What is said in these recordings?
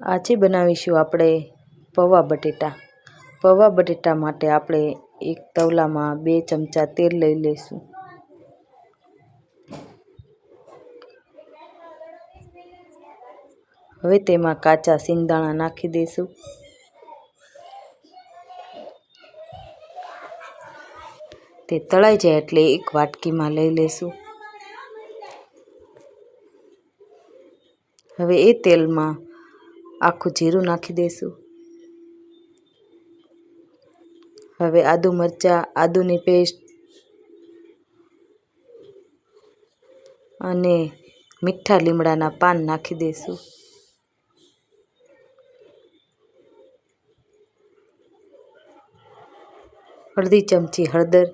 આજે બનાવીશું આપણે પૌવા બટેટા. પૌવા બટેટા માટે આપણે એક તવલામાં 2 ચમચા તેલ લઈ લઈશું. હવે તેમાં કાચા સિંગદાણા નાખી દઈશું. તે તળાઈ જાય એટલે એક વાટકીમાં લઈ લઈશું. હવે એ તેલમાં આખું જીરું નાખી દઈશું. હવે આદુ મરચાં, આદુની પેસ્ટ અને મીઠા લીમડાના પાન નાખી દઈશું. અડધી ચમચી હળદર.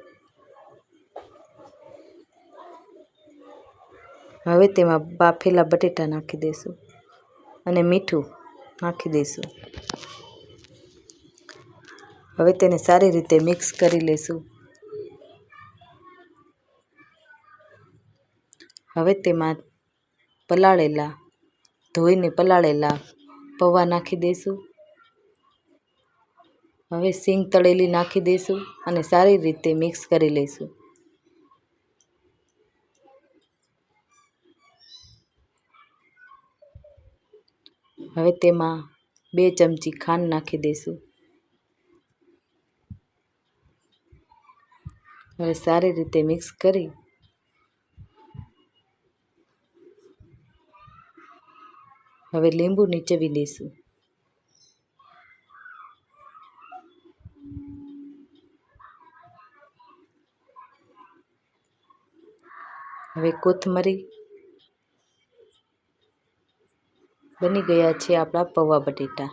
હવે તેમાં બાફેલા બટેટા નાખી દઈશું અને મીઠું નાખી દઈશું. હવે તેને સારી રીતે મિક્સ કરી લઈશું. હવે તેમાં ધોઈને પલાળેલા પૌવા નાખી દઈશું. હવે સિંગ તળેલી નાખી દઈશું અને સારી રીતે મિક્સ કરી લઈશું. હવે તેમાં 2 ચમચી ખાંડ નાખી દઈશું. હવે સારી રીતે મિક્સ કરી હવે લીંબુ નીચવી લઈશું. હવે કોથમરી. બની ગયા છે આપણા પૌવા બટેટા.